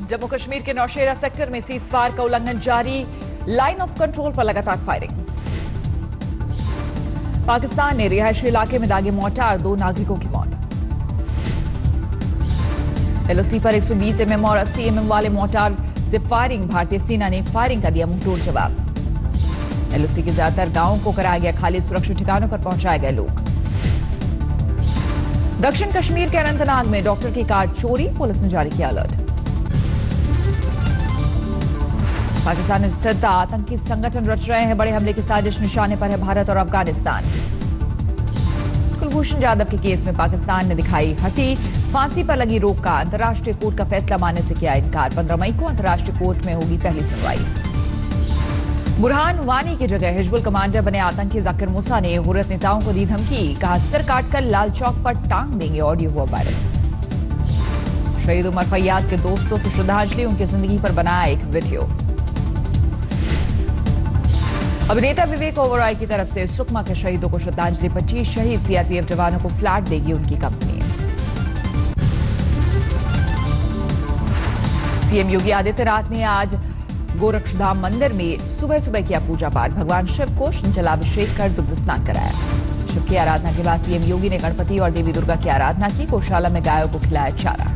जम्मू कश्मीर के नौशेरा सेक्टर में सीजफायर का उल्लंघन जारी, लाइन ऑफ कंट्रोल पर लगातार फायरिंग। पाकिस्तान ने रिहायशी इलाके में दागे मोर्टार, 2 नागरिकों की मौत। एलओसी पर 120 mm और 80 mm वाले मोर्टार से फायरिंग, भारतीय सेना ने फायरिंग का दिया मुंहतोड़ जवाब। एलओसी के ज्यादातर गांवों को कराया गया खाली, सुरक्षित ठिकानों पर पहुंचाए गए लोग। दक्षिण कश्मीर के अनंतनाग में डॉक्टर की कार चोरी, पुलिस ने जारी किया अलर्ट। पाकिस्तान स्थित आतंकी संगठन रच रहे हैं बड़े हमले की साजिश, निशाने पर है भारत और अफगानिस्तान। कुलभूषण जाधव के केस में पाकिस्तान ने दिखाई हटी, फांसी पर लगी रोक का अंतर्राष्ट्रीय कोर्ट का फैसला मानने से किया इनकार। 15 मई को अंतर्राष्ट्रीय कोर्ट में होगी पहली सुनवाई। बुरहान वानी की जगह हिजबुल कमांडर बने आतंकी जाकिर मूसा ने हुर्रियत नेताओं को दी धमकी, कहा सिर काटकर लाल चौक पर टांग देंगे, ऑडियो हुआ वायरल। शहीद उमर फैयाज के दोस्तों की श्रद्धांजलि, उनकी जिंदगी पर बनाया एक वीडियो। अभिनेता विवेक ओबरॉय की तरफ से सुकमा के शहीदों को श्रद्धांजलि, 25 शहीद सीआरपीएफ जवानों को फ्लैट देगी उनकी कंपनी। सीएम योगी आदित्यनाथ ने आज गोरक्षधाम मंदिर में सुबह सुबह किया पूजा पाठ, भगवान शिव को जलाभिषेक कर दुग्ध स्नान कराया। शिव की आराधना के बाद सीएम योगी ने गणपति और देवी दुर्गा की आराधना की, गौशाला में गायों को खिलाया चारा।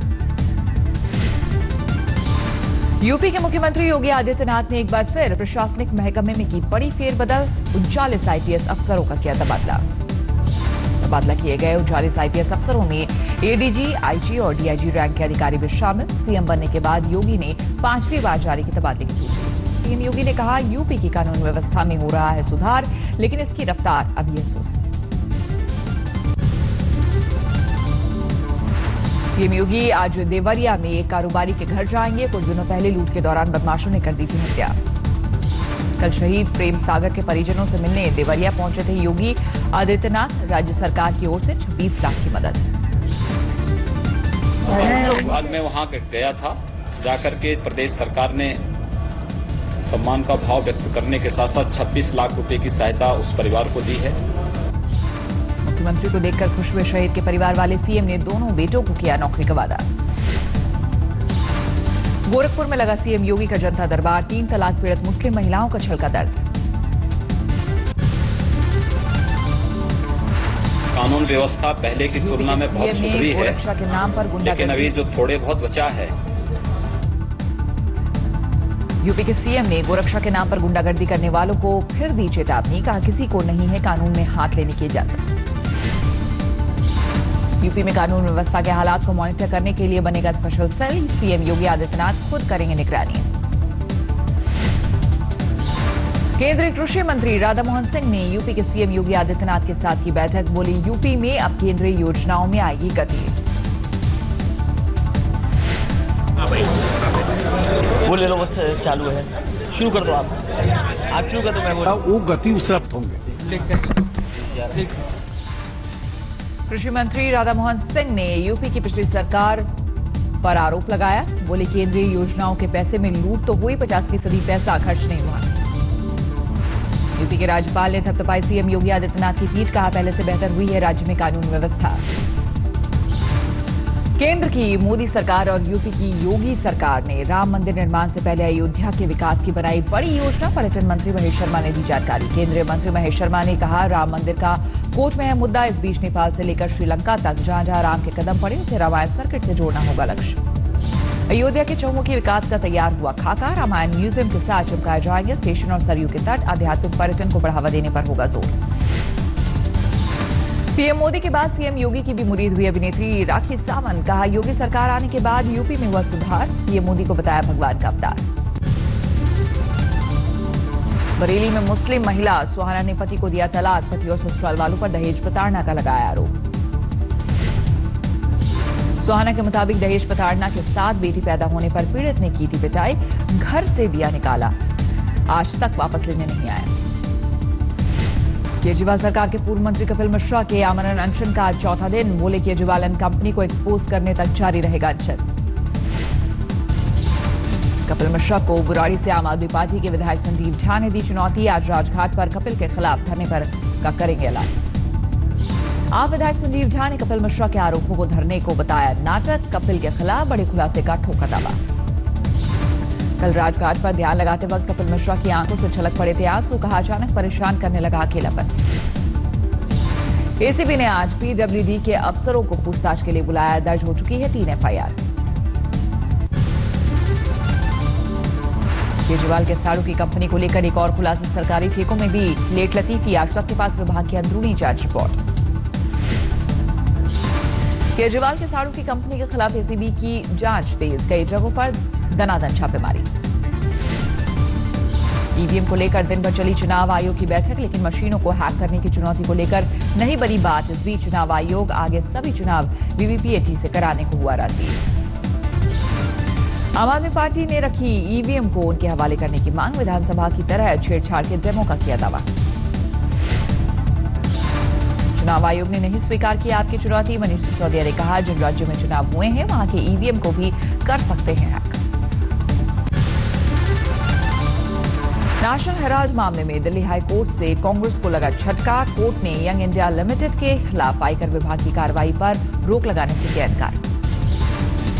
यूपी के मुख्यमंत्री योगी आदित्यनाथ ने एक बार फिर प्रशासनिक महकमे में की बड़ी फेरबदल, 39 आईपीएस अफसरों का किया तबादला किए गए 39 आईपीएस अफसरों में एडीजी, आईजी और डीआईजी रैंक के अधिकारी भी शामिल। सीएम बनने के बाद योगी ने 5वीं बार जारी की तबादले की सूची। सीएम योगी ने कहा यूपी की कानून व्यवस्था में हो रहा है सुधार, लेकिन इसकी रफ्तार अभी है सुस्त। सीएम योगी आज देवरिया में एक कारोबारी के घर जाएंगे। कुछ दिनों पहले लूट के दौरान बदमाशों ने कर दी थी हत्या। कल शहीद प्रेम सागर के परिजनों से मिलने देवरिया पहुंचे थे योगी आदित्यनाथ। राज्य सरकार की ओर से 26 लाख की मदद। बाद में वहां गया था, जाकर के प्रदेश सरकार ने सम्मान का भाव व्यक्त करने के साथ साथ 26 लाख रुपए की सहायता उस परिवार को दी है। मुख्यमंत्री को देखकर खुश हुए शहीद के परिवार वाले। सीएम ने दोनों बेटों को किया नौकरी का वादा। गोरखपुर में लगा सीएम योगी का जनता दरबार, 3 तलाक पीड़ित मुस्लिम महिलाओं का छलका दर्द। कानून व्यवस्था पहले की तुलना में बहुत सुधरी है, गोरक्षा के नाम पर लेकिन अभी जो थोड़े बहुत बचा है। यूपी के सीएम ने गोरक्षा के नाम पर गुंडागर्दी करने वालों को फिर दी चेतावनी, कहा किसी को नहीं है कानून में हाथ लेने की इजाजत। यूपी में कानून व्यवस्था के हालात को मॉनिटर करने के लिए बनेगा special cell, CM Yogi Adityanath खुद करेंगे निगरानी। केंद्रीय कृषि मंत्री राधा मोहन सिंह ने यूपी के सीएम योगी आदित्यनाथ के साथ की बैठक, बोली यूपी में अब केंद्रीय योजनाओं में आएगी गति। वो ले लो, बस चालू है, शुरू कर दो आप शुरू कर दो, मैं बोल रहा हूं वो गति उसरफ्त होंगे। कृषि मंत्री राधा मोहन सिंह ने यूपी की पिछली सरकार पर आरोप लगाया, बोले केंद्रीय योजनाओं के पैसे में लूट तो हुई, 50% पैसा खर्च नहीं हुआ। यूपी के राज्यपाल ने थपथपाई सीएम योगी आदित्यनाथ की पीठ, कहा पहले से बेहतर हुई है राज्य में कानून व्यवस्था। केंद्र की मोदी सरकार और यूपी की योगी सरकार ने राम मंदिर निर्माण से पहले अयोध्या के विकास की बनाई बड़ी योजना, पर्यटन मंत्री महेश शर्मा ने दी जानकारी। केंद्रीय मंत्री महेश शर्मा ने कहा राम मंदिर का कोर्ट में है मुद्दा, इस बीच नेपाल से लेकर श्रीलंका तक जहां जहां राम के कदम पड़े उसे रामायण सर्किट से जोड़ना होगा लक्ष्य। अयोध्या के चौमुखी विकास का तैयार हुआ खाका, रामायण म्यूजियम के साथ चिपकाए जाएंगे स्टेशन और सरयू के तट, आध्यात्मिक पर्यटन को बढ़ावा देने पर होगा जोर। पीएम मोदी के बाद सीएम योगी की भी मुरीद हुई अभिनेत्री राखी सावंत, कहा योगी सरकार आने के बाद यूपी में हुआ सुधार, पीएम मोदी को बताया भगवान का अवतार। बरेली में मुस्लिम महिला सुहाना ने पति को दिया तलाक, पति और ससुराल वालों पर दहेज प्रताड़ना का लगाया आरोप। सुहाना के मुताबिक दहेज प्रताड़ना के साथ बेटी पैदा होने पर पीड़ित ने की थी पिटाई, घर से दिया निकाला, आज तक वापस लेने नहीं आया। केजरीवाल सरकार के पूर्व मंत्री कपिल मिश्रा के आमरण अनशन का आज चौथा दिन, बोले केजरीवाल एंड कंपनी को एक्सपोज करने तक जारी रहेगा अनशन। कपिल मिश्रा को बुराड़ी से आम आदमी पार्टी के विधायक संजीव झा ने दी चुनौती, आज राजघाट पर कपिल के खिलाफ धरने पर का करेंगे ऐलान। आप विधायक संजीव झा ने कपिल मिश्रा के आरोपों को धरने को बताया नाटक, कपिल के खिलाफ बड़े खुलासे का ठोका दावा। कल राजघाट पर ध्यान लगाते वक्त कपिल मिश्रा की आंखों से छलक पड़े थे आंसू। कहा अचानक परेशान करने लगा अकेलापन। एसीबी ने आज पीडब्ल्यूडी के अफसरों को पूछताछ के लिए बुलाया। दर्ज हो चुकी है 3 एफआईआर। केजरीवाल के साड़ू की कंपनी को लेकर एक और खुलासा। सरकारी ठेकों में भी लेट लतीफी। आज तक के पास विभाग की अंदरूनी जांच रिपोर्ट। केजरीवाल के साड़ू की कंपनी के खिलाफ एसीबी की जांच तेज। कई जगहों पर दनादन छापेमारी। ईवीएम को लेकर दिन भर चली चुनाव आयोग की बैठक, लेकिन मशीनों को हैक करने की चुनौती को लेकर नहीं बनी बात। इस बीच चुनाव आयोग आगे सभी चुनाव वीवीपीएटी से कराने को हुआ राजी। आम आदमी पार्टी ने रखी ईवीएम को उनके हवाले करने की मांग। विधानसभा की तरह छेड़छाड़ के डेमो का किया दावा। चुनाव आयोग ने नहीं स्वीकार की आपकी चुनौती। मनीष सिसोदिया ने कहा जिन राज्यों में चुनाव हुए हैं वहां के ईवीएम को भी कर सकते हैं हैक। नेशनल हेराल्ड मामले में दिल्ली हाई कोर्ट से कांग्रेस को लगा झटका। कोर्ट ने यंग इंडिया लिमिटेड के खिलाफ आयकर विभाग की कार्रवाई पर रोक लगाने से किया इनकार।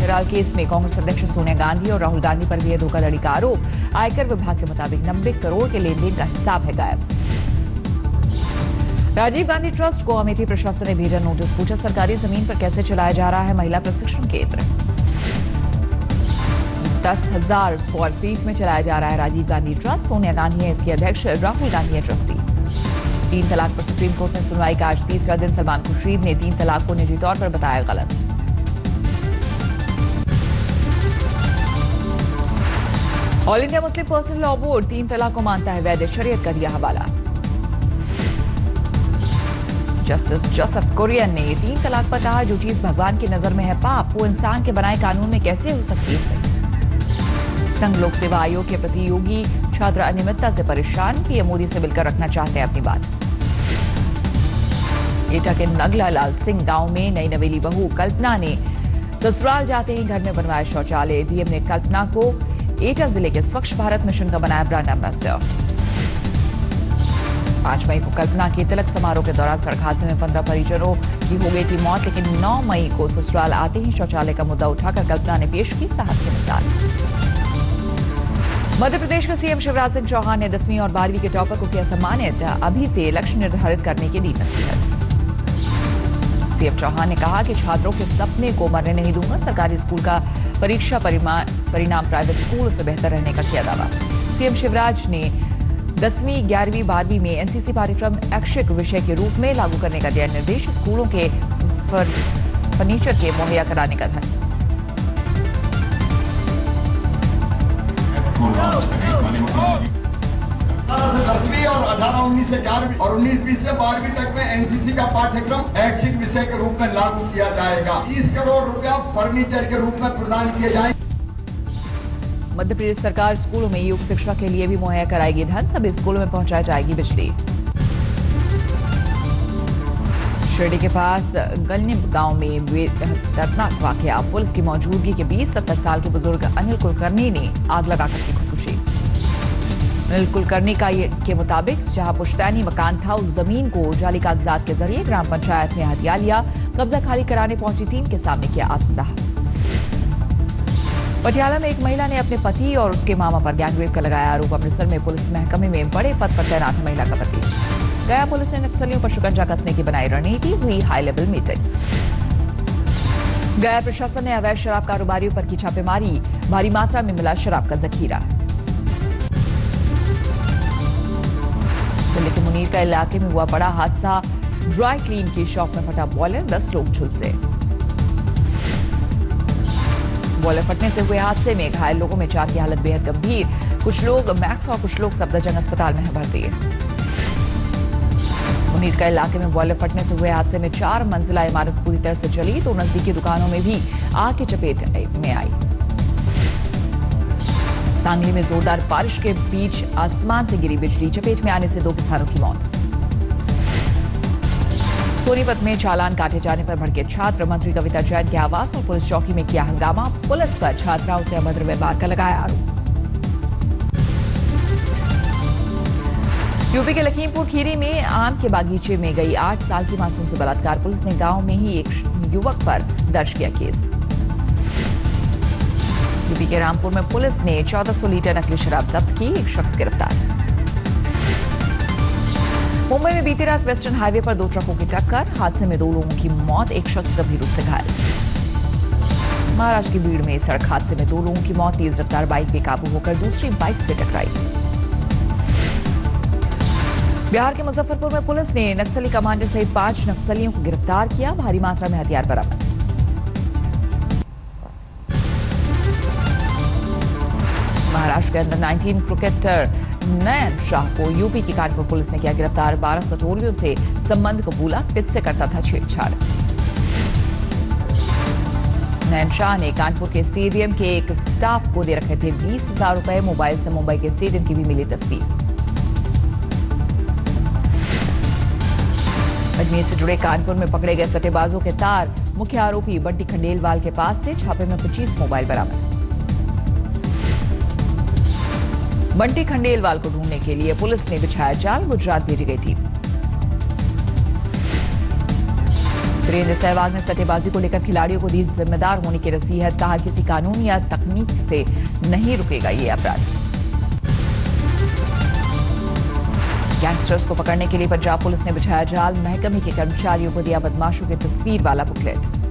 हेराल्ड केस में कांग्रेस अध्यक्ष सोनिया गांधी और राहुल गांधी पर भी है धोखाधड़ी का आरोप। आयकर विभाग के मुताबिक 90 करोड़ के लेन देन का हिसाब है गायब। राजीव गांधी ट्रस्ट को अमेठी प्रशासन ने भेजा नोटिस। पूछा सरकारी जमीन पर कैसे चलाया जा रहा है महिला प्रशिक्षण केंद्र। 10,000 स्क्वायर फीट में चलाया जा रहा है राजीव गांधी ट्रस्ट। सोनिया गांधी है इसके अध्यक्ष, राहुल गांधी है ट्रस्टी। 3 तलाक पर सुप्रीम कोर्ट में सुनवाई का आज तीसरा दिन। सलमान खुर्शीद ने 3 तलाक को निजी तौर पर बताया गलत। All India Muslim personal law board 3 तलाक को मानता है वैध। शरीयत का दिया हवाला। जस्टिस जोसेफ कुरियन ने 3 तलाक पर कहा जो चीज भगवान की नजर में है पाप, वो इंसान के बनाए कानून में कैसे हो सकती है सही। संघ लोक सेवा आयोग के प्रतियोगी छात्र अनियमितता से परेशान। पीएम मोदी से मिलकर रखना चाहते हैं अपनी बात। एटा के नगला लाल सिंह गांव में नई नवेली बहू कल्पना ने ससुराल जाते ही घर में बनवाया शौचालय। डीएम ने कल्पना को एटा जिले के स्वच्छ भारत मिशन का बनाया ब्रांड एम्बेसडर। 5 मई को कल्पना के तिलक समारोह के दौरान सड़क हादसे में 15 परिजनों की हो गई थी मौत, लेकिन 9 मई को ससुराल आते ही शौचालय का मुद्दा उठाकर कल्पना ने पेश की साहस की मिसाल। मध्य प्रदेश के सीएम शिवराज सिंह चौहान ने 10वीं और 12वीं के टॉपर को किया सम्मानित। अभी से लक्ष्य निर्धारित करने की दी नसीहत। सीएम चौहान ने कहा कि छात्रों के सपने को मरने नहीं दूंगा। सरकारी स्कूल का परीक्षा परिणाम प्राइवेट स्कूल से बेहतर रहने का किया दावा। सीएम शिवराज ने 10वीं, 11वीं, 12वीं में एनसीसी पाठ्यक्रम ऐच्छिक विषय के रूप में लागू करने का दिया निर्देश। स्कूलों के फर्नीचर के मुहैया कराने का धन। दसवीं और 18-19 से 11वीं और 19-20 से 12वीं तक में एनसीसी का पाठ्यक्रम ऐच्छिक विषय के रूप में लागू किया जाएगा। 30 करोड़ रुपया फर्नीचर के रूप में प्रदान किए जाएंगे। मध्य प्रदेश सरकार स्कूलों में योग शिक्षा के लिए भी मुहैया कराएगी धन। सभी स्कूलों में पहुंचाई जाएगी बिजली। शिरडी के पास गलनिब गांव में दर्दनाक वाकया। पुलिस की मौजूदगी के बीच 70 साल के बुजुर्ग अनिल कुलकर्णी ने आग लगाकर की खुदकुशी। अनिल कुलकर्णी के मुताबिक जहां पुश्तैनी मकान था उस जमीन को जाली कागजात के जरिए ग्राम पंचायत ने हथिया लिया। कब्जा खाली कराने पहुंची टीम के सामने किया आत्मदाह। पटियाला में एक महिला ने अपने पति और उसके मामा पर गैंगरेप का लगाया आरोप। अमृतसर में पुलिस महकमे में बड़े पद पर तैनात है महिला का पति। गया पुलिस ने नक्सलियों पर शिकंजा कसने की बनाई रणनीति। हुई हाई लेवल मीटिंग। गया प्रशासन ने अवैध शराब कारोबारियों पर की छापेमारी। भारी मात्रा में मिला शराब का जखीरा। दिल्ली के मुनीर का इलाके में हुआ बड़ा हादसा। ड्राई क्लीन की शॉप में फटा बॉयलर, 10 लोग झुलसे। बॉयलर फटने से हुए हादसे में घायल लोगों में 4 की हालत बेहद गंभीर। कुछ लोग मैक्स और कुछ लोग सफदरजंग अस्पताल में भर्ती है। मुनीर का इलाके में बॉयलर फटने से हुए हादसे में 4 मंजिला इमारत पूरी तरह से जली तो नजदीकी दुकानों में भी आग की चपेट में आई। सांगली में जोरदार बारिश के बीच आसमान से गिरी बिजली। चपेट में आने से 2 किसानों की मौत। सोनीपत में चालान काटे जाने पर भड़के छात्र। मंत्री कविता जैन के आवास और पुलिस चौकी में किया हंगामा। पुलिस पर छात्राओं से अभद्र व्यवहार का लगाया आरोप। यूपी के लखीमपुर खीरी में आम के बागीचे में गई 8 साल की मासूम से बलात्कार। पुलिस ने गांव में ही एक युवक पर दर्ज किया केस। यूपी के रामपुर में पुलिस ने 1400 लीटर नकली शराब जब्त की, एक शख्स गिरफ्तार। मुंबई में बीती रात वेस्टर्न हाईवे पर 2 ट्रकों की टक्कर, हादसे में 2 लोगों की मौत, एक शख्स गंभीर रूप से घायल। महाराष्ट्र की भीड़ में सड़क हादसे में 2 लोगों की मौत, तेज रफ्तार बाइक बेकाबू होकर दूसरी बाइक से टकराई। बिहार के मुजफ्फरपुर में पुलिस ने नक्सली कमांडर सहित 5 नक्सलियों को गिरफ्तार किया, भारी मात्रा में हथियार बरामद। महाराष्ट्र के अंडर 19 क्रिकेटर नयन शाह को यूपी की कानपुर पुलिस ने किया गिरफ्तार, 12 सटोरियों से संबंध कबूला, पिच से करता था छेड़छाड़। नयन शाह ने कानपुर के स्टेडियम के एक स्टाफ को दे रखे थे 20,000 रुपए, मोबाइल से मुंबई के स्टेडियम की भी मिली तस्वीर। अजमेर से जुड़े कानपुर में पकड़े गए सट्टेबाजों के तार, मुख्य आरोपी बंटी खंडेलवाल के पास से, छापे में 25 मोबाइल बरामद। बंटी खंडेलवाल को ढूंढने के लिए पुलिस ने बिछाया जाल, गुजरात भेजी गई टीम। वीरेंद्र सहवाग ने सट्टेबाजी को लेकर खिलाड़ियों को दी जिम्मेदार होने की नसीहत, कहा किसी कानून या तकनीक से नहीं रुकेगा ये अपराध। गैंगस्टर्स को पकड़ने के लिए पंजाब पुलिस ने बिछाया जाल, महकमे के कर्मचारियों को दिया बदमाशों की तस्वीर वाला बुकलेट।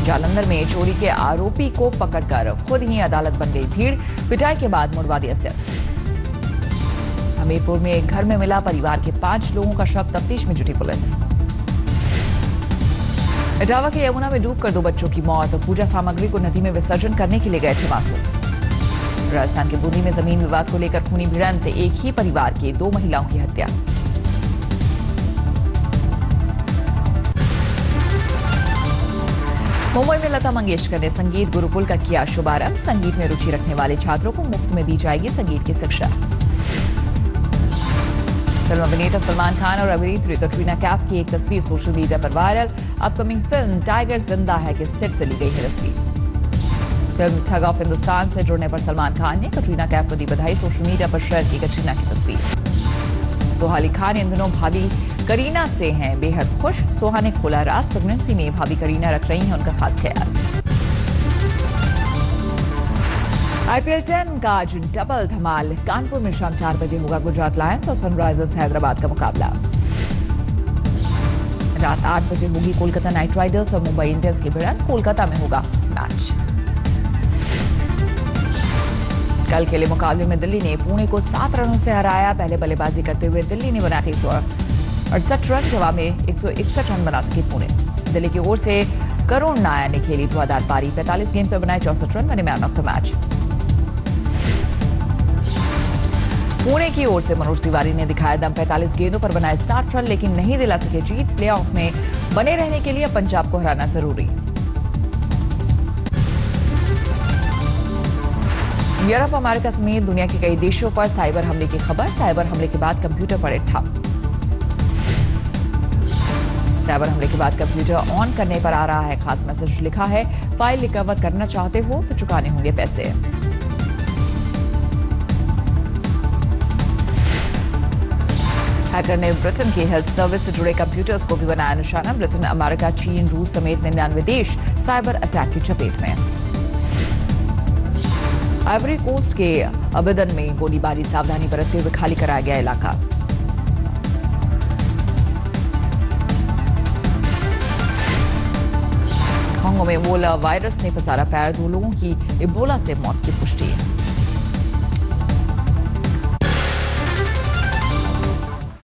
जालंधर में चोरी के आरोपी को पकड़कर खुद ही अदालत बन गई भीड़, पिटाई के बाद मुड़वा दिया सिर। हमीरपुर में एक घर में मिला परिवार के 5 लोगों का शव, तफ्तीश में जुटी पुलिस। इटावा के यमुना में डूबकर 2 बच्चों की मौत, पूजा सामग्री को नदी में विसर्जन करने के लिए गए थे मासूम। राजस्थान के बूंदी में जमीन विवाद को लेकर खूनी भिड़ंत, एक ही परिवार की 2 महिलाओं की हत्या। मुंबई में लता मंगेशकर ने संगीत गुरुकुल का किया शुभारंभ, संगीत में रुचि रखने वाले छात्रों को मुफ्त में दी जाएगी संगीत की शिक्षा। फिल्म अभिनेता सलमान खान और अभिनेत्री कटरीना कैफ की एक तस्वीर सोशल मीडिया पर वायरल, अपकमिंग फिल्म टाइगर जिंदा है के सेट से ली गई है तस्वीर। फिल्म ठग ऑफ हिंदुस्तान से जुड़ने पर सलमान खान ने कटरीना कैफ को दी बधाई, सोशल मीडिया पर शेयर की कटरीना की तस्वीर। सोहा अली खान इन दिनों भाभी करीना से हैं बेहद खुश, सोहा ने खोला राज, प्रेगनेंसी में भाभी करीना रख रही हैं उनका खास ख्याल। IPL 10 का आज डबल धमाल, कानपुर में शाम 4 बजे होगा गुजरात लायंस और सनराइजर्स हैदराबाद का मुकाबला। रात 8 बजे होगी कोलकाता नाइट राइडर्स और मुंबई इंडियंस की भिड़ंत, कोलकाता में होगा मैच। कल खेले मुकाबले में दिल्ली ने पुणे को 7 रनों से हराया, पहले बल्लेबाजी करते हुए दिल्ली ने बनाए 168 रन, जवाब में 161 रन बना सकी पुणे। दिल्ली की ओर से करुण नायर ने खेली धुआंधार पारी, 45 गेंद पर बनाए 64 रन, बने man of the match. Pune की ओर से मनोज तिवारी ने दिखाया दम, 45 गेंदों पर बनाए 60 रन, लेकिन नहीं दिला सके जीत। प्लेऑफ में बने रहने के लिए पंजाब को हराना जरूरी। यूरोप, अमेरिका समेत दुनिया के कई देशों पर साइबर हमले की खबर, साइबर हमले के बाद कंप्यूटर पड़े ठप। साइबर हमले के बाद कंप्यूटर ऑन करने पर आ रहा है खास मैसेज, लिखा है फाइल रिकवर करना चाहते हो तो चुकाने होंगे पैसे। हैकर ने ब्रिटेन की हेल्थ सर्विस से जुड़े कंप्यूटर्स को भी बनाया निशाना, ब्रिटेन, अमेरिका, चीन, रूस समेत 99 देश साइबर अटैक की चपेट में। आइवरी कोस्ट के अबेदन में गोलीबारी, सावधानी बरतते हुए खाली कराया गया इलाका। कांगो में इबोला वायरस ने पसारा पैर, 2 लोगों की इबोला से मौत की पुष्टि।